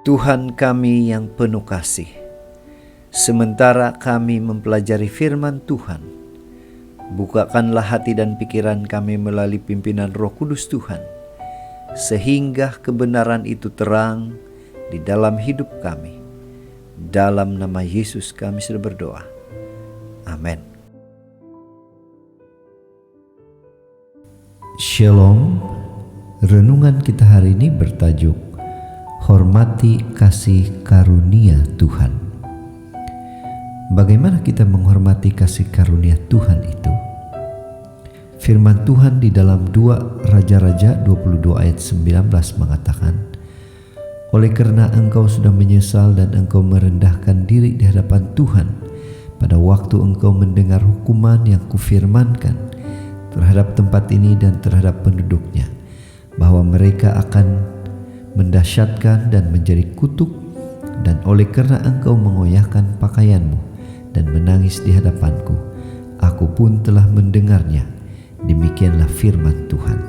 Tuhan kami yang penuh kasih, sementara kami mempelajari firman Tuhan, bukakanlah hati dan pikiran kami melalui pimpinan Roh Kudus Tuhan, sehingga kebenaran itu terang di dalam hidup kami. Dalam nama Yesus kami sudah berdoa. Amin. Shalom. Renungan kita hari ini bertajuk Hormati kasih karunia Tuhan. Bagaimana kita menghormati kasih karunia Tuhan itu? Firman Tuhan di dalam 2 Raja-Raja 22 ayat 19 mengatakan, oleh karena engkau sudah menyesal dan engkau merendahkan diri di hadapan Tuhan pada waktu engkau mendengar hukuman yang kufirmankan terhadap tempat ini dan terhadap penduduknya, bahwa mereka akan mendahsyatkan dan menjadi kutuk, dan oleh karena engkau mengoyahkan pakaianmu dan menangis di hadapanku, aku pun telah mendengarnya. Demikianlah firman Tuhan.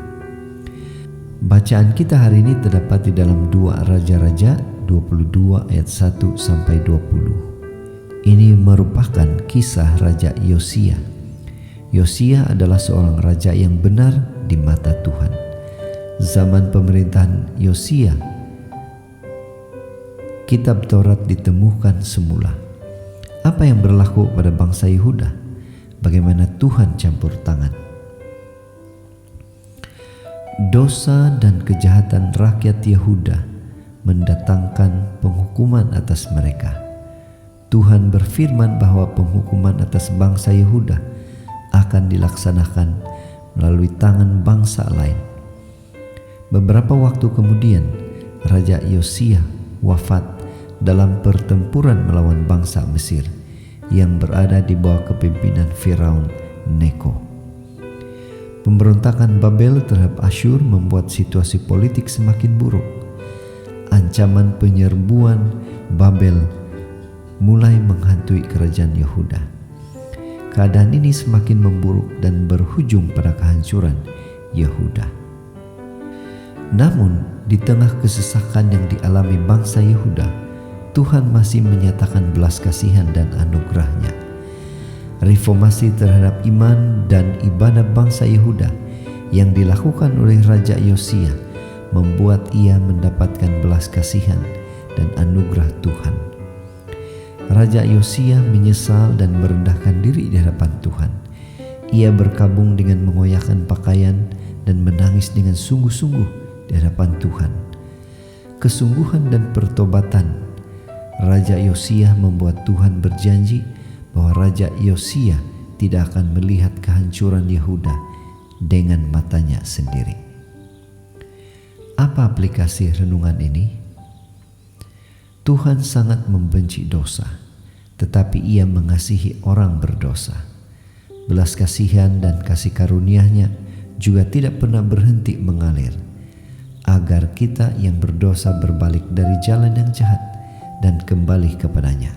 Bacaan kita hari ini terdapat di dalam 2 Raja-Raja 22 ayat 1 sampai 20. Ini merupakan kisah Raja Yosia. Yosia adalah seorang raja yang benar di mata Tuhan. Zaman pemerintahan Yosia, kitab Taurat ditemukan semula. Apa yang berlaku pada bangsa Yehuda? Bagaimana Tuhan campur tangan? Dosa dan kejahatan rakyat Yehuda mendatangkan penghukuman atas mereka. Tuhan berfirman bahwa penghukuman atas bangsa Yehuda akan dilaksanakan melalui tangan bangsa lain. Beberapa waktu kemudian, Raja Yosia wafat dalam pertempuran melawan bangsa Mesir yang berada di bawah kepemimpinan Firaun Neko. Pemberontakan Babel terhadap Asyur membuat situasi politik semakin buruk. Ancaman penyerbuan Babel mulai menghantui kerajaan Yehuda. Keadaan ini semakin memburuk dan berujung pada kehancuran Yehuda. Namun, di tengah kesesakan yang dialami bangsa Yehuda, Tuhan masih menyatakan belas kasihan dan anugerah-Nya. Reformasi terhadap iman dan ibadah bangsa Yehuda yang dilakukan oleh Raja Yosia membuat ia mendapatkan belas kasihan dan anugerah Tuhan. Raja Yosia menyesal dan merendahkan diri di hadapan Tuhan. Ia berkabung dengan mengoyahkan pakaian dan menangis dengan sungguh-sungguh di hadapan Tuhan. Kesungguhan dan pertobatan Raja Yosia membuat Tuhan berjanji bahwa Raja Yosia tidak akan melihat kehancuran Yehuda dengan matanya sendiri. Apa aplikasi renungan ini? Tuhan sangat membenci dosa, tetapi Ia mengasihi orang berdosa. Belas kasihan dan kasih karunia-Nya juga tidak pernah berhenti mengalir, agar kita yang berdosa berbalik dari jalan yang jahat dan kembali kepadanya.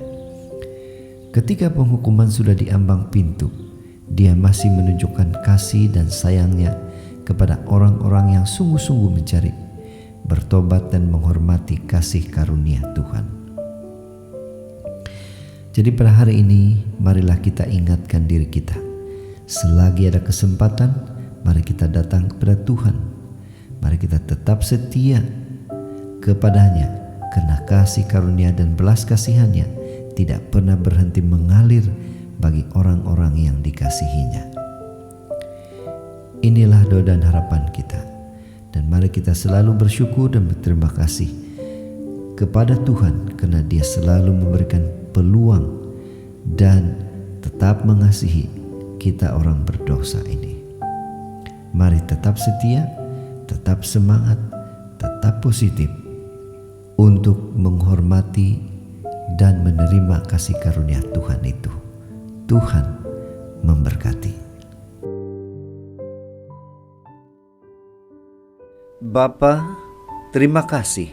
Ketika penghukuman sudah diambang pintu, Dia masih menunjukkan kasih dan sayangnya kepada orang-orang yang sungguh-sungguh mencari, bertobat dan menghormati kasih karunia Tuhan. Jadi pada hari ini, marilah kita ingatkan diri kita, selagi ada kesempatan, mari kita datang kepada Tuhan. Mari kita tetap setia kepadanya, karena kasih karunia dan belas kasihan-Nya tidak pernah berhenti mengalir bagi orang-orang yang dikasihinya. Inilah doa dan harapan kita, dan mari kita selalu bersyukur dan berterima kasih kepada Tuhan karena Dia selalu memberikan peluang dan tetap mengasihi kita orang berdosa ini. Mari tetap setia, tetap semangat, tetap positif untuk menghormati dan menerima kasih karunia Tuhan itu. Tuhan memberkati. Bapa, terima kasih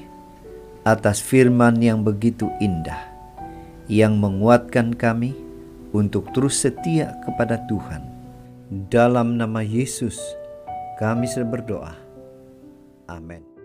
atas firman yang begitu indah, yang menguatkan kami untuk terus setia kepada Tuhan. Dalam nama Yesus kami sudah berdoa. Amin.